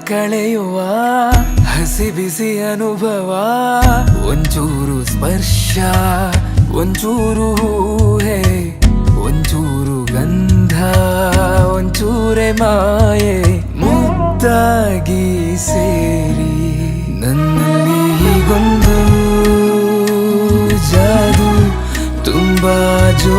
ಕಳೆಯುವ ಹಸಿ ಬಿಸಿ ಅನುಭವ ಒಂಚೂರು ಸ್ಪರ್ಶ ಒಂಚೂರು ಹೂಹೆ ಒಂಚೂರು ಗಂಧ ಒಂಚೂರೆ ಮಾಯೆ ಮುದ್ದಾಗಿ ಸೇರಿ ನನ್ನಲ್ಲಿ ಹೀಗೊಂದು ಜಾದು ತುಂಬಾ ಜೋ